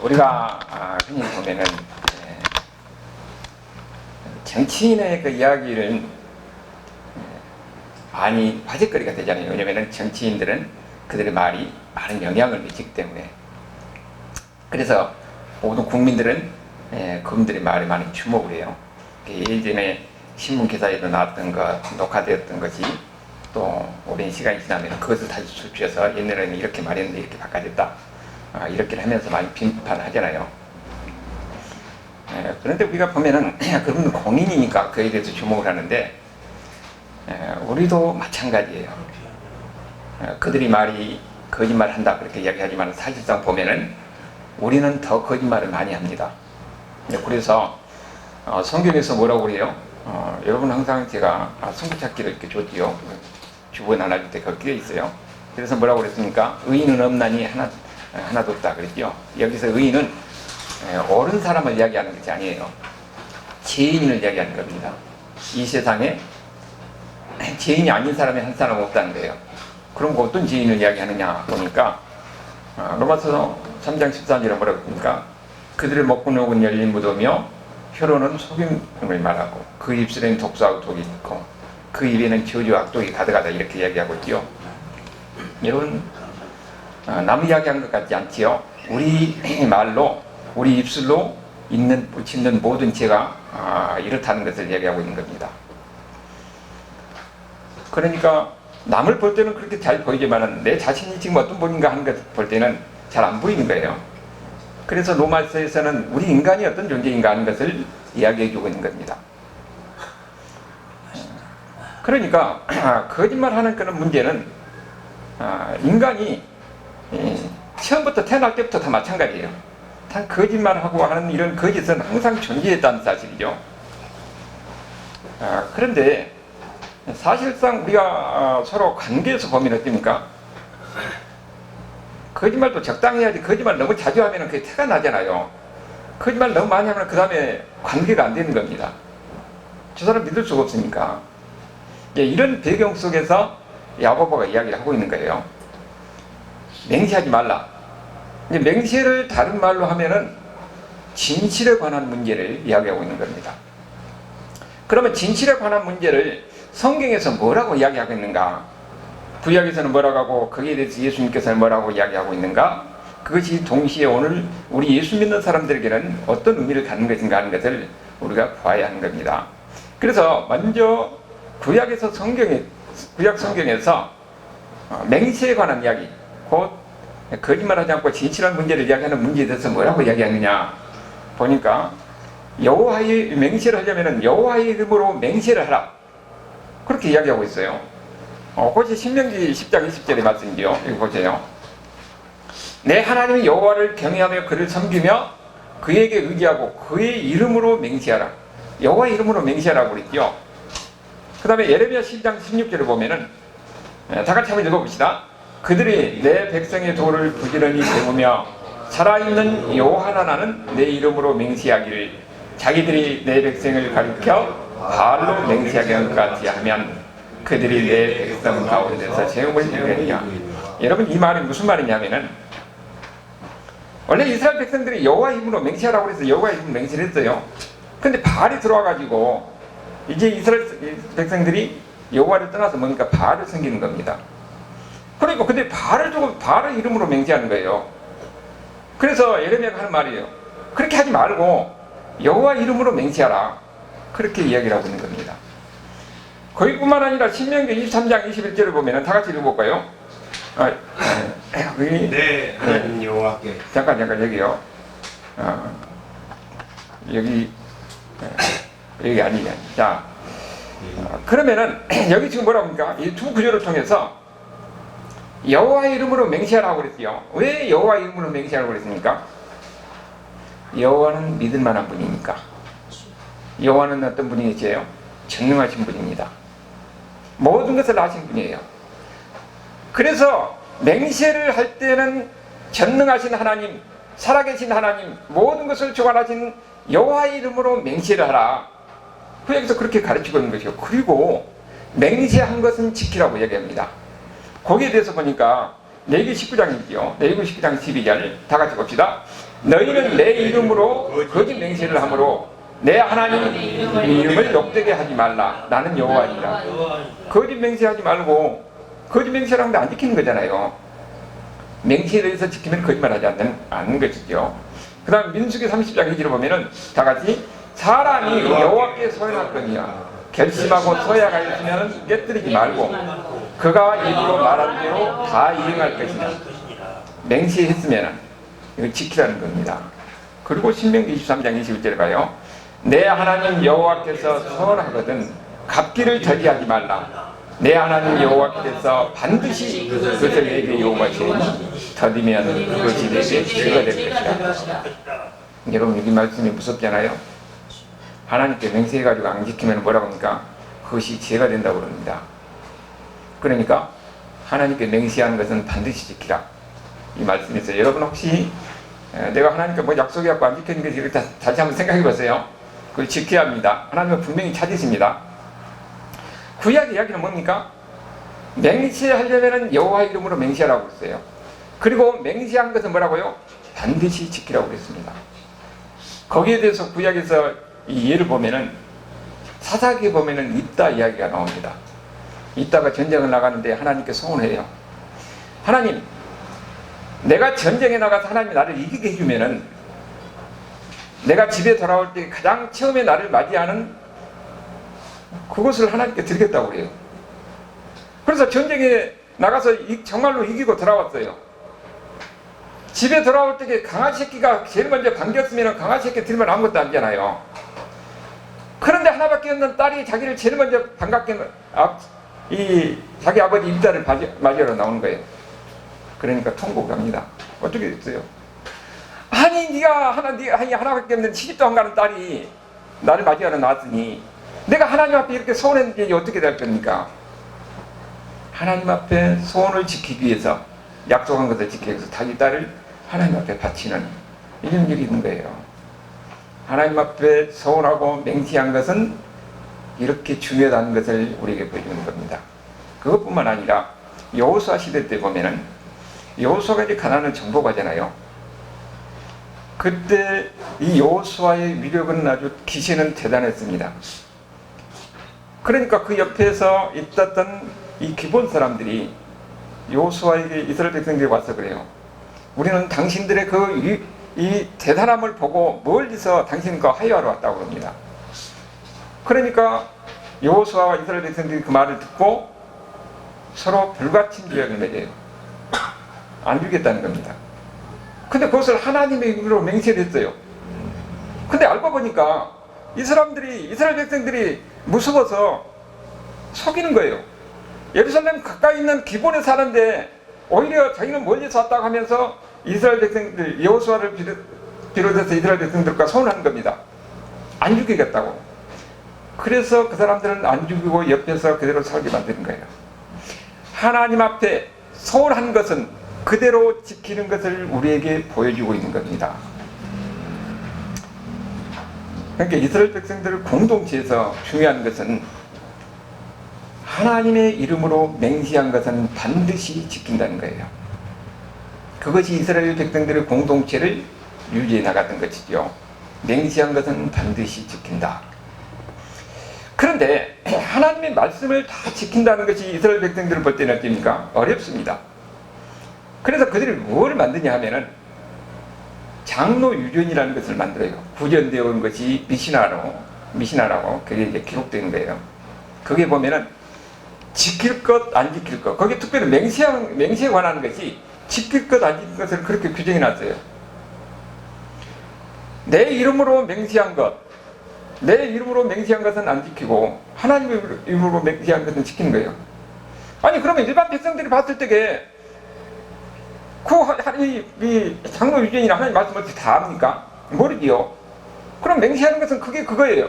우리가 흔히 보면은 정치인의 그 이야기를 많이 화제거리가 되잖아요. 왜냐하면 정치인들은 그들의 말이 많은 영향을 미치기 때문에. 그래서 모든 국민들은 그분들의 말에 많이 주목을 해요. 예전에 신문 기사에도 나왔던 것, 녹화되었던 것이 또 오랜 시간이 지나면 그것을 다시 수출해서 옛날에는 이렇게 말했는데 이렇게 바꿔졌다, 이렇게 하면서 많이 비판을 하잖아요. 그런데 우리가 보면은 그분은 공인이니까 그에 대해서 주목을 하는데, 우리도 마찬가지예요. 그들이 말이 거짓말을 한다 그렇게 이야기하지만 사실상 보면은 우리는 더 거짓말을 많이 합니다. 그래서 성경에서 뭐라고 그래요? 여러분 항상 제가 성경찾기를 이렇게 줬지요. 주보에 나눠줄 때 거기에 있어요. 그래서 뭐라고 그랬습니까? 의인은 없나니 하나도 없다 그랬죠. 여기서 의인은 옳은 사람을 이야기하는 것이 아니에요. 죄인을 이야기하는 겁니다. 이 세상에 죄인이 아닌 사람이 한 사람 없다는 거예요. 그럼 어떤 죄인을 이야기하느냐 보니까 로마서 3장 14절에 뭐라고 했습니까? 그들의 목구멍은 열린 무도며 혀로는 속임을 말하고 그 입술에는 독소하고 독이 있고 그 입에는 저주와 악독이 가득하다 이렇게 이야기하고 있죠. 여러분, 남 이야기한 것 같지 않지요? 우리 말로 우리 입술로 붙이는 모든 죄가 이렇다는 것을 이야기하고 있는 겁니다. 그러니까 남을 볼 때는 그렇게 잘 보이지만 내 자신이 지금 어떤 분인가 하는 것을 볼 때는 잘 안 보이는 거예요. 그래서 로마서에서는 우리 인간이 어떤 존재인가 하는 것을 이야기해주고 있는 겁니다. 그러니까 거짓말하는 그런 문제는 인간이 처음부터 태어날 때부터 다 마찬가지예요. 다 거짓말하고 하는 이런 거짓은 항상 존재했다는 사실이죠. 그런데 사실상 우리가 서로 관계에서 보면 어떻습니까? 거짓말도 적당히 해야지 거짓말 너무 자주 하면 그게 태가 나잖아요. 거짓말 너무 많이 하면 그 다음에 관계가 안 되는 겁니다. 저 사람 믿을 수가 없으니까. 이런 배경 속에서 야고보가 이야기를 하고 있는 거예요. 맹세하지 말라. 맹세를 다른 말로 하면은 진실에 관한 문제를 이야기하고 있는 겁니다. 그러면 진실에 관한 문제를 성경에서 뭐라고 이야기하고 있는가? 구약에서는 뭐라고 하고 거기에 대해서 예수님께서는 뭐라고 이야기하고 있는가? 그것이 동시에 오늘 우리 예수 믿는 사람들에게는 어떤 의미를 갖는 것인가 하는 것을 우리가 봐야 하는 겁니다. 그래서 먼저 구약 성경에서 맹세에 관한 이야기, 곧 거짓말하지 않고 진실한 문제를 이야기하는 문제에 대해서 뭐라고 이야기하느냐 보니까 여호와의 맹세를 하려면 여호와의 이름으로 맹세를 하라 그렇게 이야기하고 있어요. 그것이 신명기 10장 20절의 말씀이죠. 이거 보세요. 내 하나님 여호와를 경외하며 그를 섬기며 그에게 의지하고 그의 이름으로 맹세하라. 여호와의 이름으로 맹세하라고 그랬죠. 그 다음에 예레미야 10장 16절을 보면은 다 같이 한번 읽어봅시다. 그들이 내 백성의 도를 부지런히 배우며 살아있는 여호와 하나는 내 이름으로 맹세하기를 자기들이 내 백성을 가리켜 바알로 맹세하게 한 것 같이 하면 그들이 내 백성 가운데서 세움을 이루리라. 여러분, 이 말이 무슨 말이냐면은 원래 이스라엘 백성들이 여호와 이름으로 맹세하라고 해서 여호와 이름으로 맹세를 했어요. 근데 바알이 들어와가지고 이제 이스라엘 백성들이 여호와를 떠나서 뭡니까? 바알을 섬기는 겁니다. 그러니까 근데 바알을 두고 바알의 이름으로 맹세하는 거예요. 그래서 예레미야가 하는 말이에요. 그렇게 하지 말고 여호와 이름으로 맹세하라. 그렇게 이야기를 하고 있는 겁니다. 거기뿐만 아니라 신명기 23장 21절을 보면 다 같이 읽어볼까요? 네, 하나님 여호와께. 잠깐 여기요. 여기 아니냐. 자, 그러면은 여기 지금 뭐라고 합니까? 이 두 구절을 통해서 여호와의 이름으로 맹세하라고 그랬어요. 왜 여호와의 이름으로 맹세하라고 그랬습니까? 여호와는 믿을 만한 분이니까. 여호와는 어떤 분이세요? 전능하신 분입니다. 모든 것을 아신 분이에요. 그래서 맹세를 할 때는 전능하신 하나님, 살아계신 하나님, 모든 것을 주관하신 여호와의 이름으로 맹세를 하라. 구약에서 그렇게 가르치고 있는 것이요. 그리고 맹세한 것은 지키라고 얘기합니다. 거기에 대해서 보니까 레위기 19장이지요. 레위기 19장 12절 다 같이 봅시다. 너희는 내 이름으로 거짓 맹세를 하므로 내 하나님 이름을 욕되게 하지 말라. 나는 여호와니라. 거짓 맹세하지 말고, 거짓 맹세를 하는데 안 지키는 거잖아요. 맹세에 대해서 지키면 거짓말하지 않는 것이죠. 그 다음 민수기 30장 2절을 보면은 다 같이 사람이 여호와께 소연할거니와 결심하고 서약하였으면 깨뜨리지 말고 그가 입으로 말한 대로 다 이행할 것이냐. 맹세했으면 이걸 지키라는 겁니다. 그리고 신명기 23장 21절에 봐요. 내 하나님 여호와께서 서원하거든 갚기를 저지하지 말라. 내 하나님 여호와께서 반드시 그것을 내게 요구하시니 더디면 그것이 내게 죄가 될 것이다. 여러분, 이 말씀이 무섭잖아요. 하나님께 맹세해가지고 안 지키면 뭐라고 합니까? 그것이 죄가 된다고 그럽니다. 그러니까 하나님께 맹세하는 것은 반드시 지키라, 이 말씀이있어요. 여러분, 혹시 내가 하나님께 뭐 약속해갖고 안 지키는 것이 이렇게 다시 한번 생각해 보세요. 그걸 지켜야 합니다. 하나님은 분명히 찾으십니다. 구약 이야기는 뭡니까? 맹세하려면 여호와 이름으로 맹세하라고 그랬어요. 그리고 맹세한 것은 뭐라고요? 반드시 지키라고 그랬습니다. 거기에 대해서 구약에서 이 예를 보면은 사사기에 보면은 입다 이야기가 나옵니다. 입다가 전쟁을 나가는데 하나님께 소원해요. 하나님, 내가 전쟁에 나가서 하나님이 나를 이기게 해주면은 내가 집에 돌아올 때 가장 처음에 나를 맞이하는 그것을 하나님께 드리겠다고 그래요. 그래서 전쟁에 나가서 정말로 이기고 돌아왔어요. 집에 돌아올 때 강아지 새끼가 제일 먼저 반겼으면 강아지 새끼 들면 아무것도 아니잖아요. 그런데 하나밖에 없는 딸이 자기를 제일 먼저 반갑게 자기 아버지 입다를 맞이하러 나오는 거예요. 그러니까 통곡합니다. 어떻게 됐어요? 아니 네가 하나밖에 없는 시집도 안 가는 딸이 나를 맞이하러 나왔으니 내가 하나님 앞에 이렇게 소원했는데 어떻게 될 겁니까? 하나님 앞에 소원을 지키기 위해서, 약속한 것을 지키기 위해서 자기 딸을 하나님 앞에 바치는 이런 일이 있는 거예요. 하나님 앞에 소원하고 맹세한 것은 이렇게 중요하다는 것을 우리에게 보여주는 겁니다. 그것뿐만 아니라 여호수아 시대 때 보면은 여호수아가 이제 가나안을 정복하잖아요. 그때 이 여호수아의 위력은 아주 기세는 대단했습니다. 그러니까 그 옆에서 있었던 이 기본 사람들이 여호수아에게, 이스라엘 백성들이 와서 그래요. 우리는 당신들의 이 대단함을 보고 멀리서 당신과 화해하러 왔다고 합니다. 그러니까 여호수아와 이스라엘 백성들이 그 말을 듣고 서로 불가침 조약을 맺어요. 안 주겠다는 겁니다. 근데 그것을 하나님의 이름으로 맹세를 했어요. 근데 알고 보니까 이스라엘 백성들이 무서워서 속이는 거예요. 예루살렘 가까이 있는 기본에 사는데 오히려 자기는 멀리서 왔다고 하면서 이스라엘 백성들, 여호수아를 비롯해서 이스라엘 백성들과 소원하는 겁니다. 안 죽이겠다고. 그래서 그 사람들은 안 죽이고 옆에서 그대로 살게 만드는 거예요. 하나님 앞에 소원한 것은 그대로 지키는 것을 우리에게 보여주고 있는 겁니다. 그러니까 이스라엘 백성들 공동체에서 중요한 것은 하나님의 이름으로 맹세한 것은 반드시 지킨다는 거예요. 그것이 이스라엘 백성들의 공동체를 유지해 나갔던 것이죠. 맹세한 것은 반드시 지킨다. 그런데 하나님의 말씀을 다 지킨다는 것이 이스라엘 백성들을 볼 때는 어떻습니까? 어렵습니다. 그래서 그들이 뭘 만드냐 하면은 장로 유전이라는 것을 만들어요. 구전되어 온 것이 미시나라고 그게 이제 기록되는 거예요. 거기에 보면은 지킬 것, 안 지킬 것, 거기에 특별히 맹세에 관한 것이 지킬 것, 안 지킬 것을 그렇게 규정해 놨어요. 내 이름으로 맹세한 것, 내 이름으로 맹세한 것은 안 지키고 하나님의 이름으로 맹세한 것은 지키는 거예요. 아니 그러면 일반 백성들이 봤을 때에 이 장로 유전이나 하나님 말씀 어떻게 다 압니까? 모르지요. 그럼 맹세하는 것은 그거예요.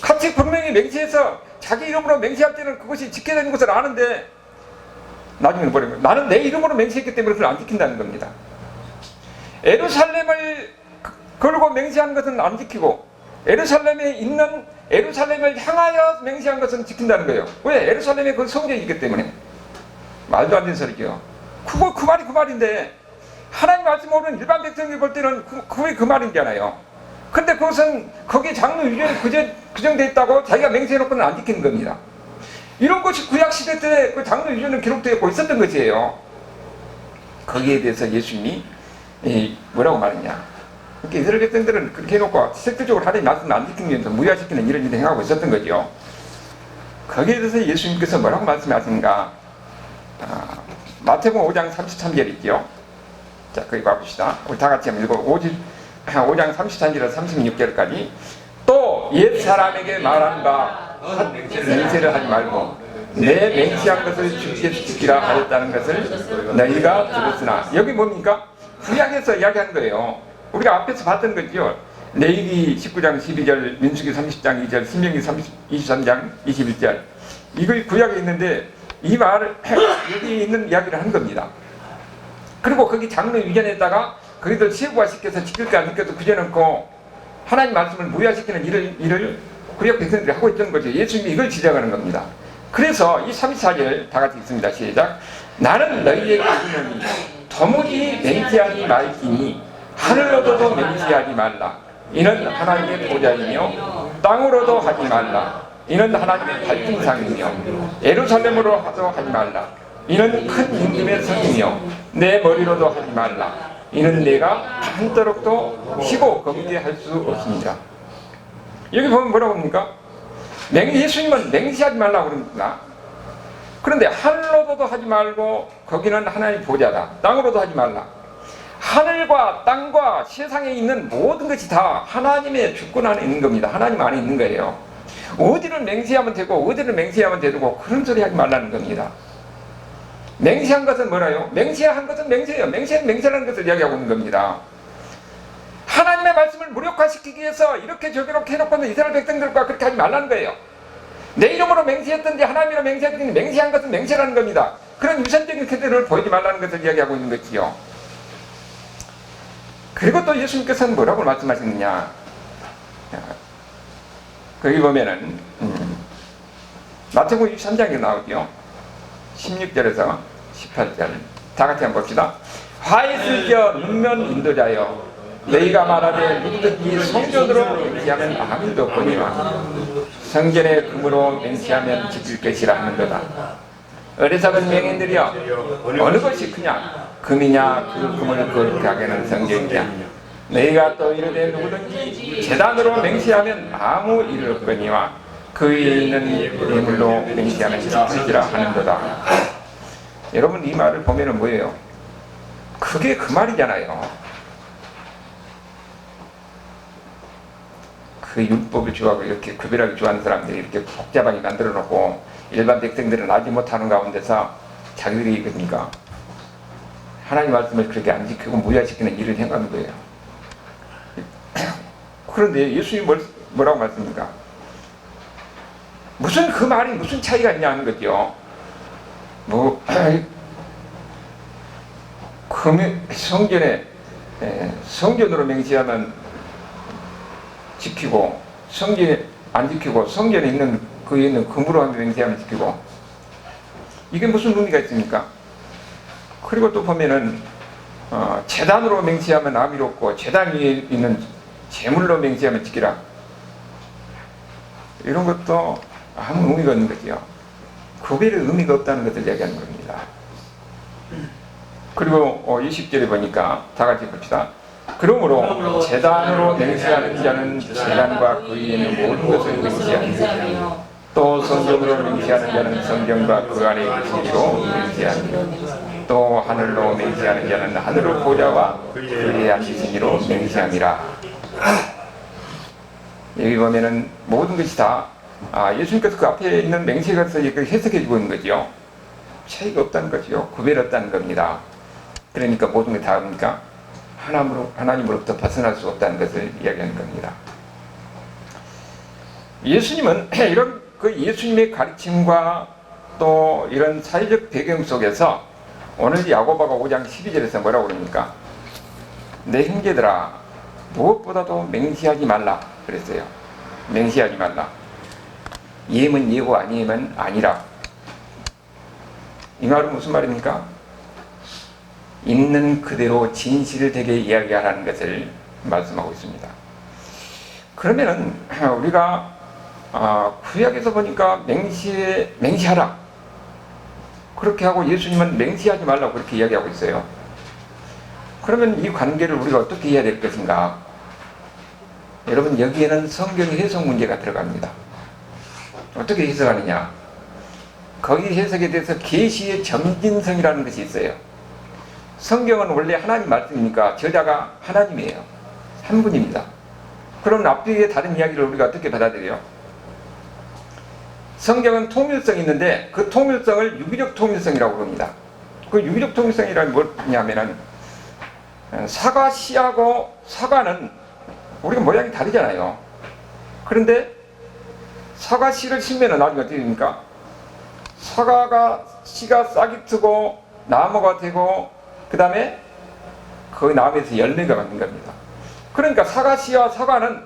같이 분명히 맹세해서 자기 이름으로 맹세할 때는 그것이 지켜야 되는 것을 아는데 나중에는 뭐라고요? 나는 내 이름으로 맹세했기 때문에 그걸 안 지킨다는 겁니다. 에루살렘을 걸고 맹세한 것은 안 지키고 에루살렘을 향하여 맹세한 것은 지킨다는 거예요. 왜? 에루살렘에 그 성전이 있기 때문에. 말도 안 되는 소리죠. 그 말이 그 말인데 하나님 말씀 모르는 일반 백성이 볼 때는 그게 그 말이잖아요. 근데 그것은 거기에 장로 유전이 규정되어 있다고 자기가 맹세해놓고는 안 지키는 겁니다. 이런 것이 구약시대 때 그 장로 유전은 기록되어 있었던 것이에요. 거기에 대해서 예수님이 뭐라고 말했냐. 그렇게 이스라엘 백성들은 그렇게 해놓고 실질적으로 하나님 말씀을 안 지키면서 무효화시키는 이런 일을 행하고 있었던 거죠. 거기에 대해서 예수님께서 뭐라고 말씀하시는가. 마태복음 5장 33절 있죠. 자, 거기 가봅시다. 우리 다 같이 한번 읽어. 5장 33절에서 36절까지. 또 옛사람에게 말한 바 맹세를 하지 말고 내 맹세한 것을 주께서 지키라 하였다는 것을 너희가 들었으나. 여기 뭡니까? 구약에서 이야기하는 거예요. 우리가 앞에서 봤던 거죠. 레위기 19장 12절, 민수기 30장 2절, 신명기 23장 21절. 이거 구약에 있는데 이 말을 여기 있는 이야기를 한 겁니다. 그리고 거기 장로 유전에다가 거기들 세부화시켜서 지킬까 안 지켜도 그려놓고 하나님 말씀을 무효화시키는 일을 구약 백성들이 하고 있던 거죠. 예수님이 이걸 지적하는 겁니다. 그래서 이 34절 다 같이 읽습니다. 시작. 나는 너희에게 이르노니 도무지 맹세하지 말지니 하늘로도 맹세하지 말라. 이는 하나님의 보좌이며 땅으로도 하지 말라. 이는 하나님의 발등상이며 예루살렘으로도 하지 말라. 이는 큰 임금의 성이며 내 머리로도 하지 말라. 이는 내가 한도록도 쉬고 거기에 할 수 없습니다. 여기 보면 뭐라고 합니까? 예수님은 맹세하지 말라고 그럽니다. 그런데 하늘로도 하지 말고 거기는 하나님의 보좌다. 땅으로도 하지 말라. 하늘과 땅과 세상에 있는 모든 것이 다 하나님의 주권 안에 있는 겁니다. 하나님 안에 있는 거예요. 어디를 맹세하면 되고 어디를 맹세하면 되고 그런 소리 하지 말라는 겁니다. 맹세한 것은 뭐라요? 맹세한 것은 맹세예요. 맹세라는 것을 이야기하고 있는 겁니다. 하나님의 말씀을 무력화시키기 위해서 이렇게 저렇게 해놓고는 이스라엘 백성들과 그렇게 하지 말라는 거예요. 내 이름으로 맹세했던지 하나님으로 맹세했던지 맹세한 것은 맹세라는 겁니다. 그런 유선적인 태도를 보이지 말라는 것을 이야기하고 있는 것이요. 그리고 또 예수님께서는 뭐라고 말씀하시느냐. 거기 보면은 마태복음 23장에 나오죠. 16절에서 18절 다 같이 한번 봅시다. 화 있을 겨 눈면 인도자여 너희가 말하되 누구든지 성전으로 맹세하면 아무도 없거니와 성전의 금으로 맹세하면 지킬 것이라 하는도다. 어리석은 맹인들이여 어느 것이 크냐 금이냐 그 금을 거룩하게 하는 성전이냐 너희가 또 이르되 누구든지 제단으로 맹세하면 아무 일 없거니와 그 위에 있는 예물로 맹세하면 지킬지라 하는도다. 여러분 이 말을 보면은 뭐예요? 그게 그 말이잖아요. 그 율법을 좋아하고 이렇게 구별하게 좋아하는 사람들이 이렇게 복잡하게 만들어 놓고 일반 백성들은 알지 못하는 가운데서 자기들이 그러니까 하나님 말씀을 그렇게 안 지키고 무효화시키는 일을 행하는 거예요. 그런데 예수님이 뭐라고 말씀합니까? 무슨 그 말이 무슨 차이가 있냐 하는 거죠. 성전으로 맹세하면 지키고 성전에 안 지키고 성전에 있는 그에 있는 금으로 하면 맹세하면 지키고 이게 무슨 의미가 있습니까? 그리고 또 보면은 제단으로 맹세하면 아무 일 없고 제단 위에 있는 제물로 맹세하면 지키라. 이런 것도 아무 의미가 없는 거죠. 구별의 의미가 없다는 것을 이야기하는 겁니다. 그리고 20절에 보니까 다 같이 봅시다. 그러므로 제단으로 맹세하는 자는 제단과 그 위에 있는 모든 것을 맹세하니 또 성전으로 맹세하는 자는 성전과 그 안에 있는 것으로 맹세하니 또 하늘로 맹세하는 자는 하늘의 보좌와 그 위에 앉으신 이로 맹세함이라. 여기 보면은 모든 것이 다 예수님께서 그 앞에 있는 맹세가서 해석해주고 있는 거죠. 차이가 없다는 거죠. 구별 없다는 겁니다. 그러니까 모든 게 다 뭡니까? 하나님으로부터 벗어날 수 없다는 것을 이야기하는 겁니다. 예수님은 이런 그 예수님의 가르침과 또 이런 사회적 배경 속에서 오늘 야고보가 5장 12절에서 뭐라고 그럽니까? 내 형제들아 무엇보다도 맹세하지 말라 그랬어요. 맹세하지 말라. 예면 예고 아니면 아니라. 이 말은 무슨 말입니까? 있는 그대로 진실되게 이야기하라는 것을 말씀하고 있습니다. 그러면은 우리가 구약에서 보니까 맹세하라 그렇게 하고 예수님은 맹세하지 말라고 그렇게 이야기하고 있어요. 그러면 이 관계를 우리가 어떻게 해야 될 것인가? 여러분, 여기에는 성경 해석 문제가 들어갑니다. 어떻게 해석하느냐? 거기 해석에 대해서 계시의 점진성이라는 것이 있어요. 성경은 원래 하나님 말씀이니까 저자가 하나님이에요. 한 분입니다. 그럼 앞뒤에 다른 이야기를 우리가 어떻게 받아들여요? 성경은 통일성이 있는데 그 통일성을 유기적 통일성이라고 합니다. 그 유기적 통일성이란 뭐냐면은 사과 씨하고 사과는 우리가 모양이 다르잖아요. 그런데 사과 씨를 심으면 나중에 어떻게 됩니까? 사과가 씨가 싹이 트고 나무가 되고 그 다음에 그 나무에서 열매가 받는 겁니다. 그러니까 사과 씨와 사과는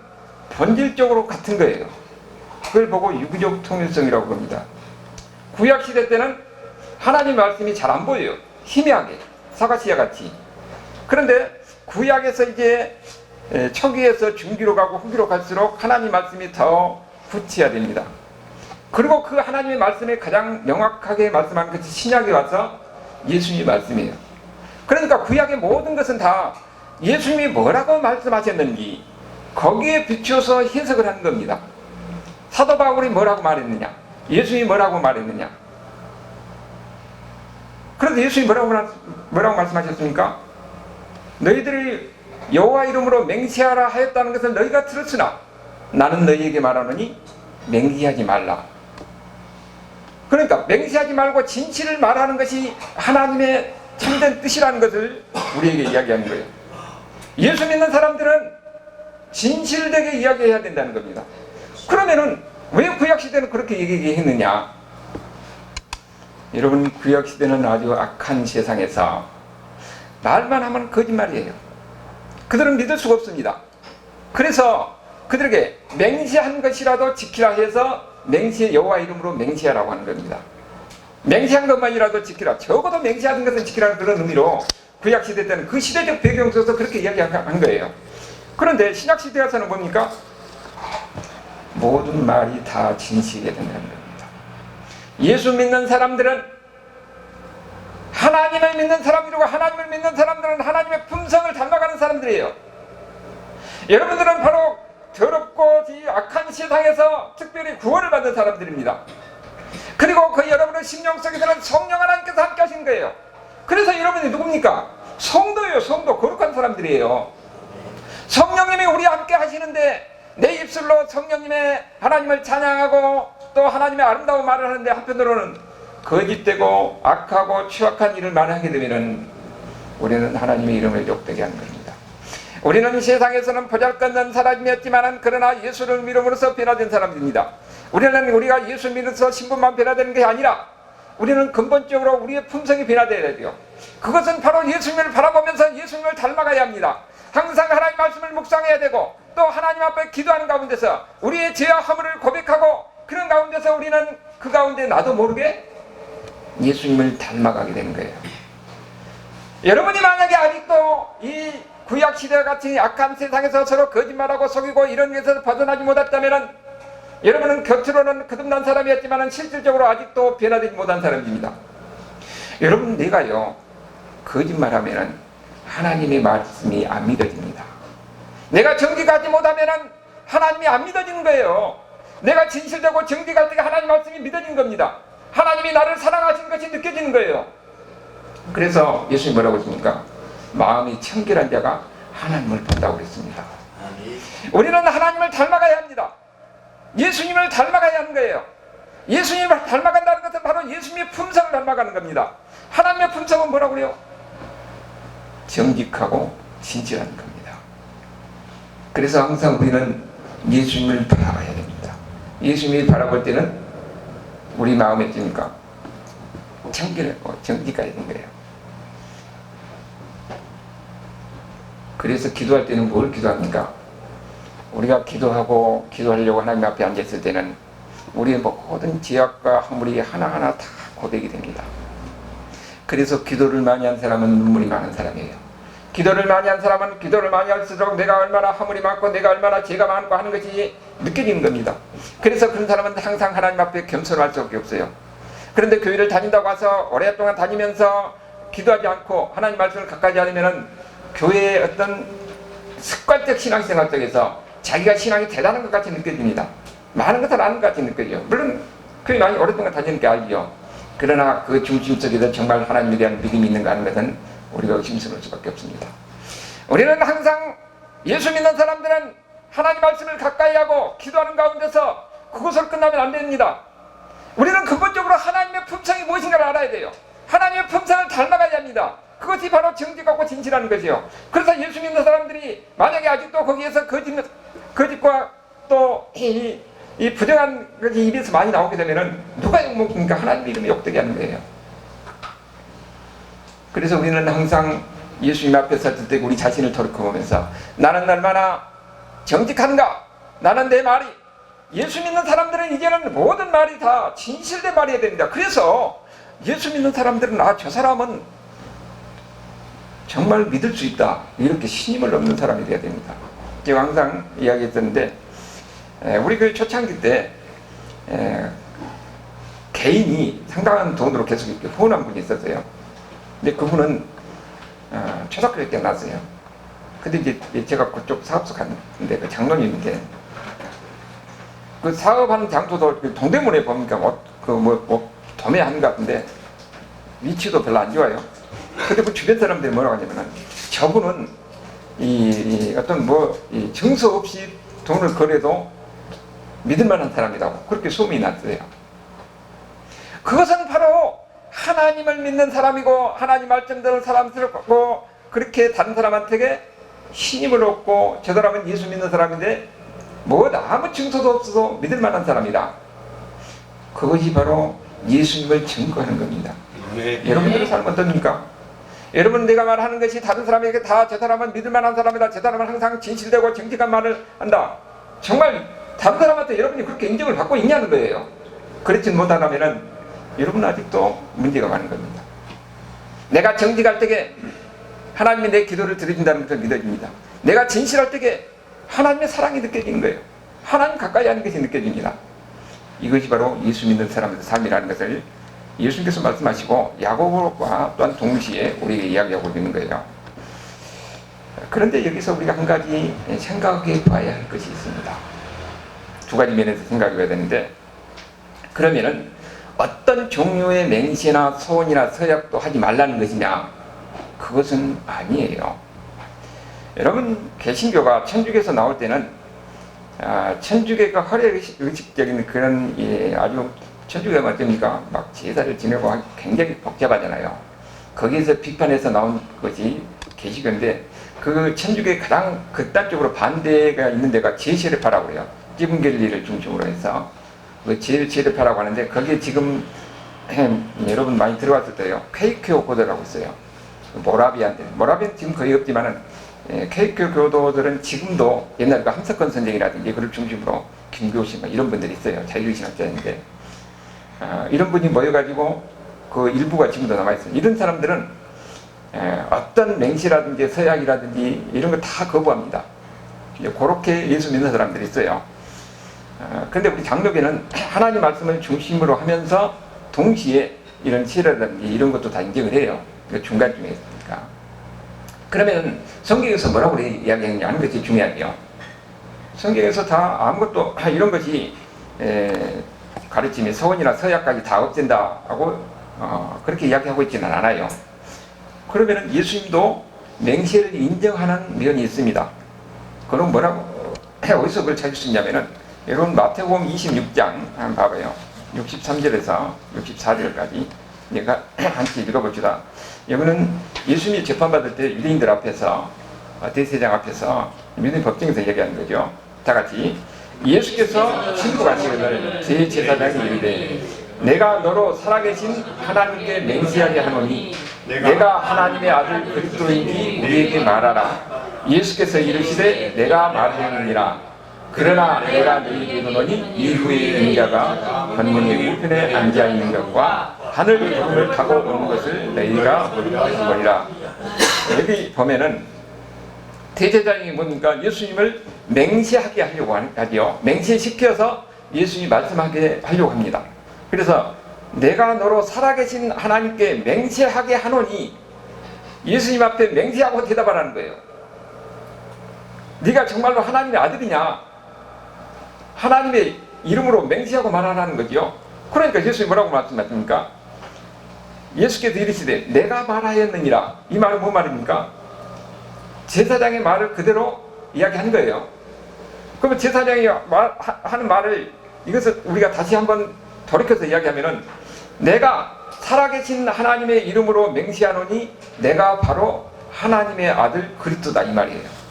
본질적으로 같은 거예요. 그걸 보고 유기적 통일성이라고 합니다. 구약시대 때는 하나님 말씀이 잘 안 보여요. 희미하게 사과 씨와 같이. 그런데 구약에서 이제 초기에서 중기로 가고 후기로 갈수록 하나님 말씀이 더 구체화됩니다. 그리고 그 하나님의 말씀에 가장 명확하게 말씀하는 것이 신약에 와서 예수님의 말씀이에요. 그러니까 구약의 모든 것은 다 예수님이 뭐라고 말씀하셨는지 거기에 비추어서 해석을 하는 겁니다. 사도 바울이 뭐라고 말했느냐? 예수님이 뭐라고 말했느냐? 그런데 예수님이 뭐라고 말씀하셨습니까? 너희들이 여호와 이름으로 맹세하라 하였다는 것을 너희가 들었으나 나는 너희에게 말하노니 맹세하지 말라. 그러니까 맹세하지 말고 진실을 말하는 것이 하나님의 참된 뜻이라는 것을 우리에게 이야기하는 거예요. 예수 믿는 사람들은 진실되게 이야기해야 된다는 겁니다. 그러면은 왜 구약시대는 그렇게 얘기했느냐? 여러분, 구약시대는 아주 악한 세상에서 말만 하면 거짓말이에요. 그들은 믿을 수가 없습니다. 그래서 그들에게 맹세한 것이라도 지키라 해서 여호와 이름으로 맹세하라고 하는 겁니다. 맹세한 것만이라도 지키라. 적어도 맹세하는 것은 지키라는 그런 의미로 구약시대 때는 그 시대적 배경 속에서 그렇게 이야기한 거예요. 그런데 신약시대 와서는 뭡니까? 모든 말이 다 진실이 된다는 겁니다. 예수 믿는 사람들은 하나님을 믿는 사람들이고 하나님을 믿는 사람들은 하나님의 품성을 닮아가는 사람들이에요. 여러분들은 바로 더럽고 악한 세상에서 특별히 구원을 받는 사람들입니다. 그리고 그 여러분의 심령 속에서는 성령 하나님께서 함께 하신 거예요. 그래서 여러분이 누굽니까? 성도예요. 성도. 거룩한 사람들이에요. 성령님이 우리와 함께 하시는데 내 입술로 성령님의 하나님을 찬양하고 또 하나님의 아름다운 말을 하는데 한편으로는 거짓되고 악하고 추악한 일을 많이 하게 되면 우리는 하나님의 이름을 욕되게 하는 겁니다. 우리는 세상에서는 보잘것없는 사람이었지만 그러나 예수를 믿음으로써 변화된 사람입니다. 우리가 예수 믿어서 신분만 변화되는 게 아니라 우리는 근본적으로 우리의 품성이 변화되어야 돼요. 그것은 바로 예수님을 바라보면서 예수님을 닮아가야 합니다. 항상 하나님 말씀을 묵상해야 되고 또 하나님 앞에 기도하는 가운데서 우리의 죄와 허물을 고백하고 그런 가운데서 우리는 그 가운데 나도 모르게 예수님을 닮아가게 되는 거예요. 여러분이 만약에 아직도 이 구약시대와 같이 악한 세상에서 서로 거짓말하고 속이고 이런 것에서 벗어나지 못했다면 여러분은 겉으로는 거듭난 사람이었지만 실질적으로 아직도 변화되지 못한 사람입니다. 여러분, 내가요 거짓말하면 하나님의 말씀이 안 믿어집니다. 내가 정직하지 못하면 하나님이 안 믿어지는 거예요. 내가 진실되고 정직할 때 하나님 말씀이 믿어지는 겁니다. 하나님이 나를 사랑하신 것이 느껴지는 거예요. 그래서 예수님이 뭐라고 했습니까? 마음이 청결한 자가 하나님을 본다고 그랬습니다. 우리는 하나님을 닮아가야 합니다. 예수님을 닮아가야 하는 거예요. 예수님을 닮아간다는 것은 바로 예수님의 품성을 닮아가는 겁니다. 하나님의 품성은 뭐라고 그래요? 정직하고 진실한 겁니다. 그래서 항상 우리는 예수님을 바라봐야 됩니다. 예수님이 바라볼 때는 우리 마음에 뭡니까? 청결하고 정직해야 되는 거예요. 그래서 기도할 때는 뭘 기도합니까? 우리가 기도하려고 하나님 앞에 앉았을 때는 우리의 모든 죄악과 허물이 하나하나 다 고백이 됩니다. 그래서 기도를 많이 한 사람은 눈물이 많은 사람이에요. 기도를 많이 한 사람은 기도를 많이 할수록 내가 얼마나 허물이 많고 내가 얼마나 죄가 많고 하는 것이 느껴지는 겁니다. 그래서 그런 사람은 항상 하나님 앞에 겸손할 수밖에 없어요. 그런데 교회를 다닌다고 해서 오랫동안 다니면서 기도하지 않고 하나님 말씀을 가까이 하려면 교회의 어떤 습관적 신앙생활 속에서 자기가 신앙이 대단한 것 같이 느껴집니다. 많은 것을 아는 것 같이 느껴져요. 물론 교회 많이 오랫동안 다니니까 알죠. 그러나 그 중심 속에서 정말 하나님에 대한 믿음이 있는가 하는 것은 우리가 의심스러울 수밖에 없습니다. 우리는 항상 예수 믿는 사람들은 하나님 말씀을 가까이 하고 기도하는 가운데서 그것으로 끝나면 안 됩니다. 우리는 근본적으로 하나님의 품성이 무엇인가를 알아야 돼요. 하나님의 품성을 닮아가야 합니다. 그것이 바로 정직하고 진실한 것이요. 그래서 예수 믿는 사람들이 만약에 아직도 거기에서 거짓과 또 이 부정한 것이 입에서 많이 나오게 되면은 누가 욕먹습니까? 하나님 이름이 욕되게 하는 거예요. 그래서 우리는 항상 예수님 앞에 섰을 때 우리 자신을 돌이켜보면서 나는 얼마나 정직한가? 나는 내 말이, 예수 믿는 사람들은 이제는 모든 말이 다 진실된 말이어야 됩니다. 그래서 예수 믿는 사람들은 저 사람은 정말 믿을 수 있다, 이렇게 신임을 얻는 사람이 되어야 됩니다. 제가 항상 이야기했었는데 우리 그 초창기 때 개인이 상당한 돈으로 계속 이렇게 후원한 분이 있었어요. 근데 그분은 초등학교 때 났어요. 근데 이제 제가 그쪽 사업소 갔는데 그 장로님인데 그 사업하는 장소도 동대문에 보니까 도매하는 것 같은데 위치도 별로 안 좋아요. 근데 그 주변 사람들이 뭐라고 하냐면은 저분은 어떤 이 증서 없이 돈을 거래도 믿을 만한 사람이라고 그렇게 소문이 났어요. 그것은 바로 하나님을 믿는 사람이고 하나님 말씀대로 사람스럽고 그렇게 다른 사람한테 신임을 얻고 저 사람은 예수 믿는 사람인데 아무 증서도 없어도 믿을 만한 사람이다. 그것이 바로 예수님을 증거하는 겁니다. 네. 여러분들의 삶은 어떻습니까? 여러분, 내가 말하는 것이 다른 사람에게 다 저 사람은 믿을 만한 사람이다, 저 사람은 항상 진실되고 정직한 말을 한다, 정말 다른 사람한테 여러분이 그렇게 인정을 받고 있냐는 거예요. 그렇지 못하다면 여러분은 아직도 문제가 많은 겁니다. 내가 정직할 때에 하나님이 내 기도를 들으신다는 것을 믿어집니다. 내가 진실할 때에 하나님의 사랑이 느껴지는 거예요. 하나님 가까이 하는 것이 느껴집니다. 이것이 바로 예수 믿는 사람의 삶이라는 것을 예수님께서 말씀하시고 야고보와 또한 동시에 우리에게 이야기하고 있는 거예요. 그런데 여기서 우리가 한 가지 생각해 봐야 할 것이 있습니다. 두 가지 면에서 생각해 봐야 되는데, 그러면은 어떤 종류의 맹세나 소원이나 서약도 하지 말라는 것이냐? 그것은 아니에요. 여러분, 개신교가 천주교에서 나올 때는 천주교가 허례의식적인 그런 아주 천주교가 맞습니까? 막 제사를 지내고 굉장히 복잡하잖아요. 거기에서 비판해서 나온 것이 개신교인데, 그 천주교의 가장 극단적으로 반대가 있는 데가 제세례파라고 해요. 찌분겔리를 중심으로 해서 그 제세례파라고 하는데, 거기에 지금 여러분 많이 들어봤을 때요, 케이크교 교도라고 있어요. 모라비안은 지금 거의 없지만은 케이크 교도들은 지금도 옛날 그 함석헌 선생이라든지 그를 중심으로 김교신 이런 분들이 있어요. 자유신학자인데 이런 분이 모여가지고 그 일부가 지금도 남아있어요. 이런 사람들은 어떤 맹시라든지 서약이라든지 이런 거 다 거부합니다. 그렇게 예수 믿는 사람들이 있어요. 그런데 우리 장로교는 하나님 말씀을 중심으로 하면서 동시에 이런 시라든지 이런 것도 다 인정을 해요. 중간중에 있으니까. 그러면 성경에서 뭐라고 이야기했느냐 하는 것이 중요하죠. 성경에서 다 아무것도 이런 것이 가르침이 서원이나 서약까지 다 없앤다고 그렇게 이야기하고 있지는 않아요. 그러면 예수님도 맹세를 인정하는 면이 있습니다. 그럼 뭐라고 어디서 그걸 찾을 수 있냐면은, 여러분 마태복음 26장 한번 봐봐요. 63절에서 64절까지 내가 함께 읽어봅시다. 여기는 예수님이 재판받을 때 유대인들 앞에서 대제사장 앞에서 유대인 법정에서 얘기하는 거죠. 다 같이 예수께서 신부가시거늘 제제사장이 이르되 내가 너로 살아계신 하나님께 맹세하게 하노니 내가 하나님의 아들 그리스도인지 우리에게 말하라. 예수께서 이르시되 내가 말하느니라. 그러나 내가 너희에게 이르노니 이후에 인자가 권능의 우편에 앉아 있는 것과 하늘 구름을 타고 오는 것을 너희가 보리라. 여기 보면은 대제사장이 뭡니까? 예수님을 맹세하게 하려고 하지요. 맹세시켜서 예수님이 말씀하게 하려고 합니다. 그래서 내가 너로 살아계신 하나님께 맹세하게 하노니, 예수님 앞에 맹세하고 대답하라는 거예요. 네가 정말로 하나님의 아들이냐? 하나님의 이름으로 맹세하고 말하라는 거죠. 그러니까 예수님이 뭐라고 말씀하십니까? 예수께서 이르시되 내가 말하였느니라. 이 말은 뭐 말입니까? 제사장의 말을 그대로 이야기한 거예요. 그러면 제사장이 하는 말을, 이것을 우리가 다시 한번 돌이켜서 이야기하면은, 내가 살아계신 하나님의 이름으로 맹세하노니 내가 바로 하나님의 아들 그리스도다, 이 말이에요.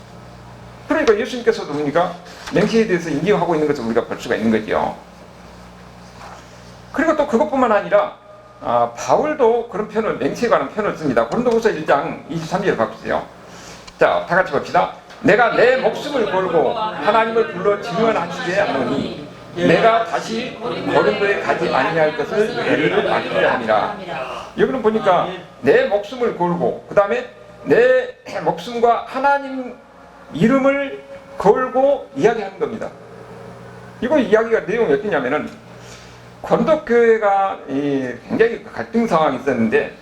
그러니까 예수님께서도 우리가 맹세에 대해서 인정하고 있는 것을 우리가 볼 수가 있는 거죠. 그리고 또 그것뿐만 아니라 바울도 그런 표현을, 맹세에 관한 표현을 씁니다. 고린도후서 1장 23절 바꾸세요. 자, 다 같이 봅시다. 내가 내 목숨을 걸고 하나님을 불러 증언하시게 하노니 내가 다시 고린도에 가지 아니할 것을 너희를 아끼려 함이라. 여기는 보니까 내 목숨을 걸고, 그 다음에 내 목숨과 하나님 이름을 걸고 이야기하는 겁니다. 이거 이야기가 내용이 어떠냐면은, 고린도 교회가 굉장히 갈등 상황이 있었는데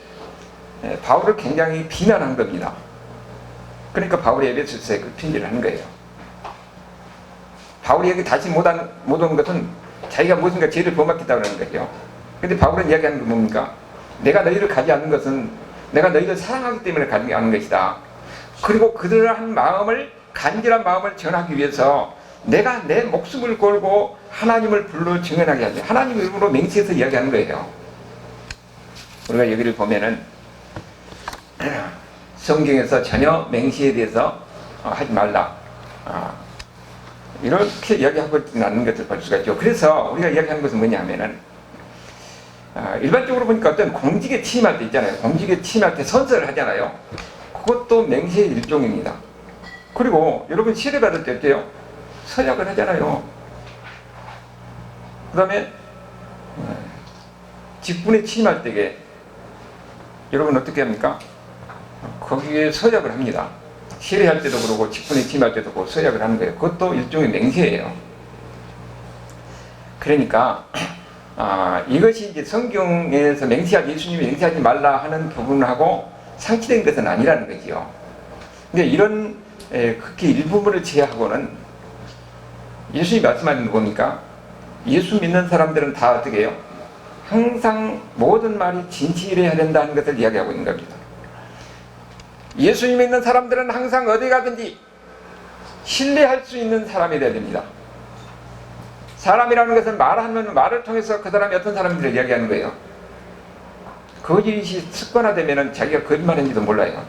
바울을 굉장히 비난한 겁니다. 그러니까 바울이 에베소서에 그 편지를 하는 거예요. 바울이 여기 다시 못 온 것은 자기가 무엇인가 죄를 범했다고 하는 거죠. 근데 바울은 이야기하는 게 뭡니까? 내가 너희를 가지 않는 것은 내가 너희를 사랑하기 때문에 가지 않는 것이다. 그리고 그들한 마음을, 간절한 마음을 전하기 위해서 내가 내 목숨을 걸고 하나님을 불러 증언하게 하죠. 하나님 이름으로 맹세해서 이야기하는 거예요. 우리가 여기를 보면은 성경에서 전혀 맹세에 대해서 하지 말라, 이렇게 이야기하고 있지는 않는 것을 볼 수가 있죠. 그래서 우리가 이야기하는 것은 뭐냐 하면은, 일반적으로 보니까 어떤 공직에 취임할 때 있잖아요. 공직에 취임할 때 선서를 하잖아요. 그것도 맹세의 일종입니다. 그리고 여러분 세례받을 때 어때요? 서약을 하잖아요. 그 다음에 직분에 취임할 때에 여러분 어떻게 합니까? 거기에 서약을 합니다. 세례할 때도 그러고 직분에 취임할 때도 그러고 서약을 하는 거예요. 그것도 일종의 맹세예요. 그러니까 이것이 이제 성경에서 맹세하지, 예수님이 맹세하지 말라 하는 부분하고 상치된 것은 아니라는 거지요. 근데 이런 그렇게 일부분을 제외하고는 예수님이 말씀하는 거 보니까 예수 믿는 사람들은 다 어떻게 해요? 항상 모든 말이 진실해야 된다는 것을 이야기하고 있는 겁니다. 예수님 믿는 사람들은 항상 어디 가든지 신뢰할 수 있는 사람이 되어야 됩니다. 사람이라는 것은 말하면 말을 통해서 그 사람이 어떤 사람들을 이야기하는 거예요. 거짓이 습관화되면 자기가 거짓말인지도 몰라요.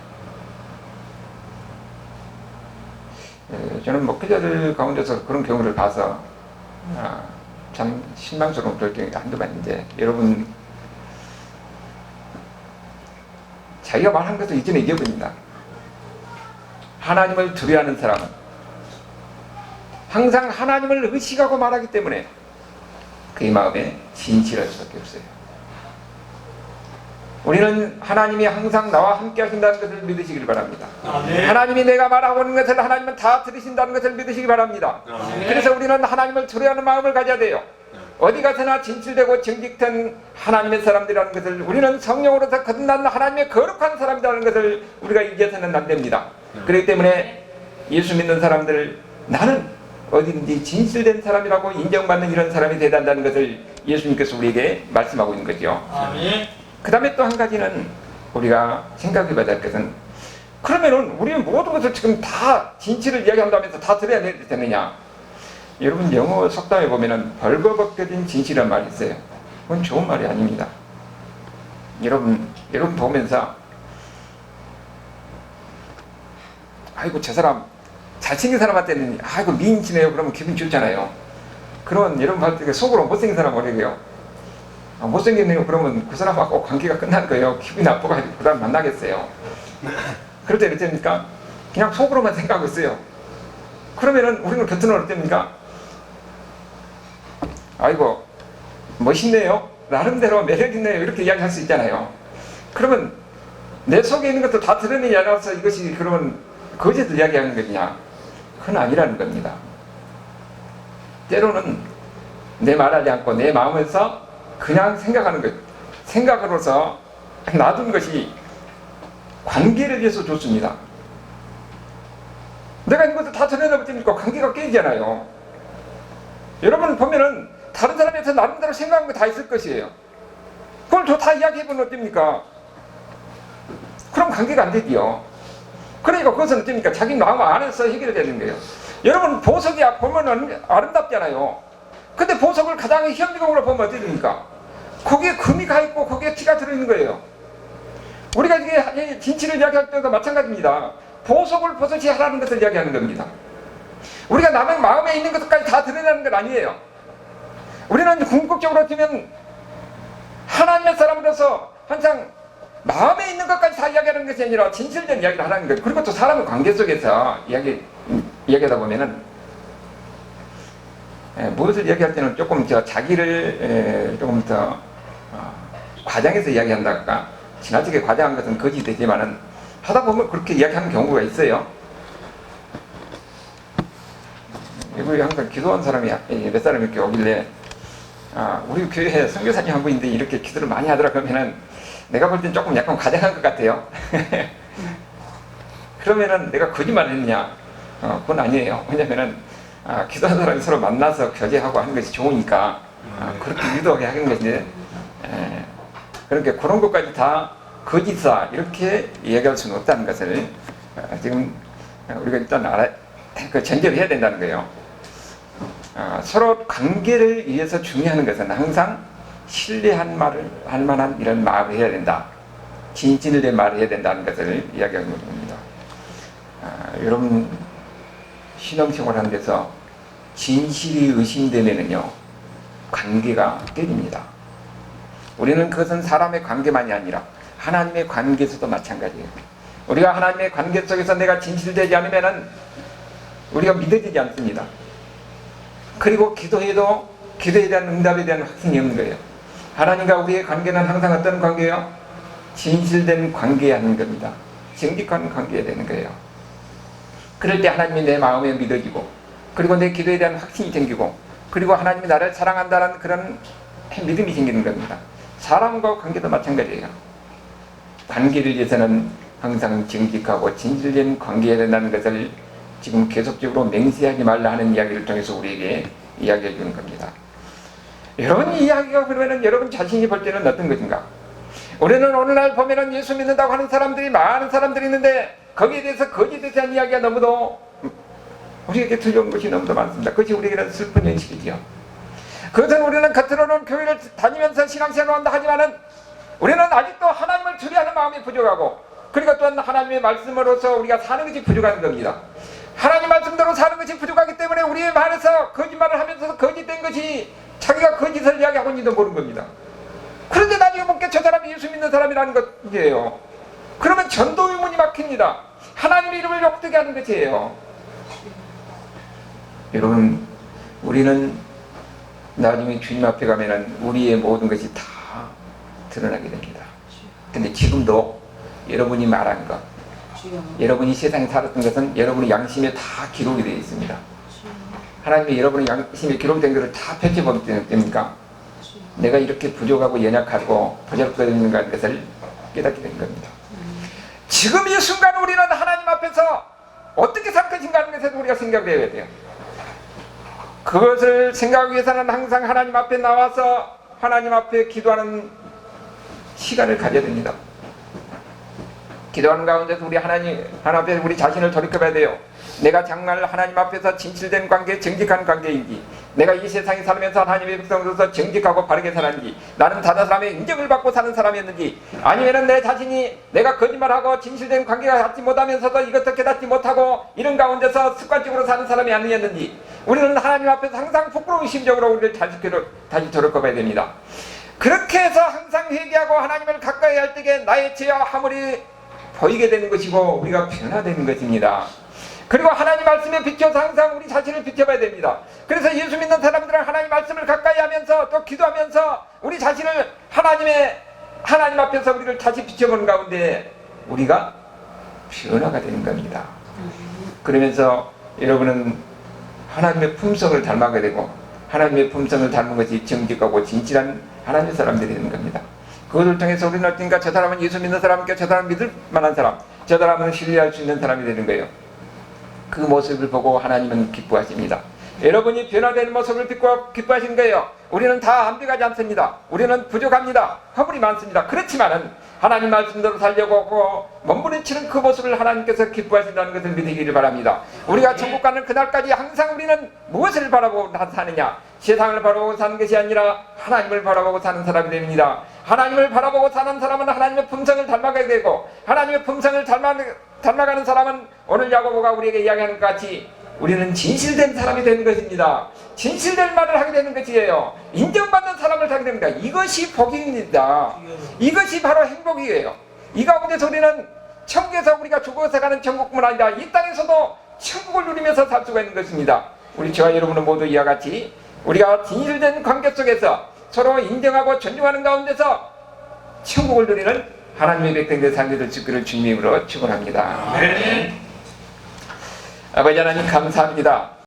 저는 목회자들 가운데서 그런 경우를 봐서 참 실망스러운 그럴 경우가 한두 번인데, 여러분 자기가 말한 것을 이전에 잊어버립니다. 하나님을 두려워하는 사람은 항상 하나님을 의식하고 말하기 때문에 그의 마음에 진실할 수밖에 없어요. 우리는 하나님이 항상 나와 함께 하신다는 것을 믿으시길 바랍니다. 하나님이 내가 말하고 있는 것을 하나님은 다 들으신다는 것을 믿으시기 바랍니다. 그래서 우리는 하나님을 두려워하는 마음을 가져야 돼요. 어디 가서나 진실되고 정직한 하나님의 사람들이라는 것을, 우리는 성령으로서 거듭난 하나님의 거룩한 사람이라는 것을 우리가 잊어서는 안 됩니다. 그렇기 때문에 예수 믿는 사람들, 나는 어디든지 진실된 사람이라고 인정받는 이런 사람이 되어야 한다는 것을 예수님께서 우리에게 말씀하고 있는 거죠. 그 다음에 또 한 가지는 우리가 생각해 봐야 될 것은, 그러면은 우리는 모든 것을 지금 다 진실을 이야기한다면서 다 들어야 되느냐? 여러분 영어 속담에 보면은 벌거벗겨진 진실이라는 말이 있어요. 그건 좋은 말이 아닙니다. 여러분 보면서 아이고 저 사람 잘생긴 사람한테는 아이고 미인이네요 그러면 기분 좋잖아요. 그런 여러분 봤을 때 속으로 못생긴 사람 어려게요. 못생겼네요 그러면 그 사람하고 관계가 끝난 거예요. 기분이 나빠가지고 그 사람 만나겠어요. 그럴 때 어떻습니까? 그냥 속으로만 생각하고 있어요. 그러면은 우리는 곁으로는 어떻습니까? 아이고 멋있네요, 나름대로 매력있네요, 이렇게 이야기할 수 있잖아요. 그러면 내 속에 있는 것도 다 드러내지 않아서 이것이 그러면 거짓을 이야기하는 거냐? 그건 아니라는 겁니다. 때로는 내 말하지 않고 내 마음에서 그냥 생각하는 것, 생각으로서 놔둔 것이 관계를 위해서 좋습니다. 내가 이것도 다 드러내버리니까 관계가 깨지잖아요. 여러분 보면은 다른 사람에서 나름대로 생각한 거 다 있을 것이에요. 그걸 다 이야기해보면 어떻습니까? 그럼 관계가 안 되지요. 그러니까 그것은 어떻습니까? 자기 마음 안에서 해결되는 거예요. 여러분 보석이 보면 아름답잖아요. 근데 보석을 가장 현미경으로 보면 어떻습니까? 거기에 금이 가 있고 거기에 티가 들어있는 거예요. 우리가 이게 진치를 이야기할 때도 마찬가지입니다. 보석을 버섯이 하라는 것을 이야기하는 겁니다. 우리가 남의 마음에 있는 것까지 다 드러내는 건 아니에요. 우리는 궁극적으로 보면 하나님의 사람으로서 항상 마음에 있는 것까지 다 이야기하는 것이 아니라 진실된 이야기를 하라는 거예요. 그리고 또 사람의 관계 속에서 이야기하다 보면은 무엇을 이야기할 때는 조금 자기를 조금 더 과장해서 이야기한다까, 지나치게 과장한 것은 거짓이 되지만은 하다 보면 그렇게 이야기하는 경우가 있어요. 이거 항상 기도한 사람이 몇 사람이 이렇게 오길래 우리 교회에 선교사님 한 분인데 이렇게 기도를 많이 하더라 그러면은 내가 볼 땐 조금 약간 과장한 것 같아요. 그러면은 내가 거짓말 했느냐? 그건 아니에요. 왜냐면은 기도하는 사람이 서로 만나서 교제하고 하는 것이 좋으니까 그렇게 유도하게 하는 것인데, 그러니까 그런 것까지 다 거짓이다 이렇게 얘기할 수는 없다는 것을 지금 우리가 일단 그 전제를 해야 된다는 거예요. 서로 관계를 위해서 중요한 것은 항상 신뢰한 말을 할 만한 이런 말을 해야 된다. 진실된 말을 해야 된다는 것을 이야기하는 겁니다. 여러분 신앙생활 하는 데서 진실이 의심되면은요 관계가 깨집니다. 우리는 그것은 사람의 관계만이 아니라 하나님의 관계에서도 마찬가지예요. 우리가 하나님의 관계 속에서 내가 진실되지 않으면은 우리가 믿어지지 않습니다. 그리고 기도해도 기도에 대한 응답에 대한 확신이 없는 거예요. 하나님과 우리의 관계는 항상 어떤 관계예요? 진실된 관계야 하는 겁니다. 정직한 관계가 되는 거예요. 그럴 때 하나님이 내 마음에 믿어지고, 그리고 내 기도에 대한 확신이 생기고, 그리고 하나님이 나를 사랑한다는 그런 믿음이 생기는 겁니다. 사람과 관계도 마찬가지예요. 관계를 위해서는 항상 정직하고 진실된 관계해야 된다는 것을 지금 계속적으로 맹세하지 말라 하는 이야기를 통해서 우리에게 이야기해 주는 겁니다. 여러분 이 이야기가 그러면은 여러분 자신이 볼 때는 어떤 것인가? 우리는 오늘날 보면은 예수 믿는다고 하는 사람들이 많은 사람들이 있는데 거기에 대해서 거짓에 대한 이야기가 너무도 우리에게 들려온 것이 너무도 많습니다. 그것이 우리에게는 슬픈 현실이죠. 그것은 우리는 겉으로는 교회를 다니면서 신앙생활을 한다 하지만은 우리는 아직도 하나님을 두려워하는 마음이 부족하고, 그리고 또한 하나님의 말씀으로서 우리가 사는 것이 부족한 겁니다. 하나님 말씀대로 사는 것이 부족하기 때문에 우리의 말에서 거짓말을 하면서 거짓된 것이 자기가 거짓을 이야기하고 있는지도 모르는 겁니다. 그런데 나중에 보니까 저 사람이 예수 믿는 사람이라는 것이에요. 그러면 전도의 문이 막힙니다. 하나님의 이름을 욕되게 하는 것이에요. 여러분 우리는 나중에 주님 앞에 가면은 우리의 모든 것이 다 드러나게 됩니다. 근데 지금도 여러분이 말한 것, 여러분이 세상에 살았던 것은 여러분의 양심에 다 기록이 되어 있습니다. 하나님이 여러분의 양심에 기록된 것을 다 펼쳐보면 됩니까? 내가 이렇게 부족하고 연약하고 부족한 것을 깨닫게 된 겁니다. 지금 이 순간 우리는 하나님 앞에서 어떻게 살 것인가 하는 것에 우리가 생각을 해야 돼요. 그것을 생각하기 위해서는 항상 하나님 앞에 나와서 하나님 앞에 기도하는 시간을 가져야 됩니다. 기도하는 가운데서 우리 하나님 앞에 우리 자신을 돌이켜봐야 돼요. 내가 정말 하나님 앞에서 진실된 관계, 정직한 관계인지, 내가 이 세상에 살면서 하나님의 백성으로서 정직하고 바르게 살았는지, 나는 다른 사람의 인정을 받고 사는 사람이었는지, 아니면은 내 자신이 내가 거짓말하고 진실된 관계가 갖지 못하면서도 이것도 깨닫지 못하고 이런 가운데서 습관적으로 사는 사람이 아니었는지, 우리는 하나님 앞에서 항상 부끄러운 심정으로 우리를 다시 돌이켜봐야 됩니다. 그렇게 해서 항상 회개하고 하나님을 가까이 할 때에 나의 죄와 허물이 보이게 되는 것이고 우리가 변화되는 것입니다. 그리고 하나님 말씀에 비춰서 항상 우리 자신을 비춰봐야 됩니다. 그래서 예수 믿는 사람들은 하나님 말씀을 가까이 하면서 또 기도하면서 우리 자신을 하나님 앞에서 우리를 다시 비춰보는 가운데 우리가 변화가 되는 겁니다. 그러면서 여러분은 하나님의 품성을 닮아가야 되고, 하나님의 품성을 닮은 것이 정직하고 진실한 하나님의 사람들이 되는 겁니다. 그것을 통해서 우리는 어떻게 저 사람은 예수 믿는 사람이니까 저 사람 믿을 만한 사람, 저 사람은 신뢰할 수 있는 사람이 되는 거예요. 그 모습을 보고 하나님은 기뻐하십니다. 여러분이 변화되는 모습을 기뻐하시는 거예요. 우리는 다 완벽하지 않습니다. 우리는 부족합니다. 허물이 많습니다. 그렇지만은 하나님 말씀대로 살려고 몸부림치는 그 모습을 하나님께서 기뻐하신다는 것을 믿으기를 바랍니다. 우리가 천국 가는 그날까지 항상 우리는 무엇을 바라보고 사느냐? 세상을 바라보고 사는 것이 아니라 하나님을 바라보고 사는 사람이 됩니다. 하나님을 바라보고 사는 사람은 하나님의 품성을 닮아가야 되고, 하나님의 품성을 닮아가는 사람은 오늘 야고보가 우리에게 이야기하는 것 같이 우리는 진실된 사람이 되는 것입니다. 진실된 말을 하게 되는 것이에요. 인정받는 사람을 하게 됩니다. 이것이 복입니다. 이것이 바로 행복이에요. 이 가운데서 우리는 천국에서 우리가 죽어서 가는 천국뿐만 아니라 이 땅에서도 천국을 누리면서 살 수가 있는 것입니다. 우리 저와 여러분은 모두 이와 같이 우리가 진실된 관계 속에서 서로 인정하고 존중하는 가운데서 천국을 누리는 하나님의 백성들 삶이 될 수 있기를 주님으로 축원합니다. 네. 아버지 하나님 감사합니다.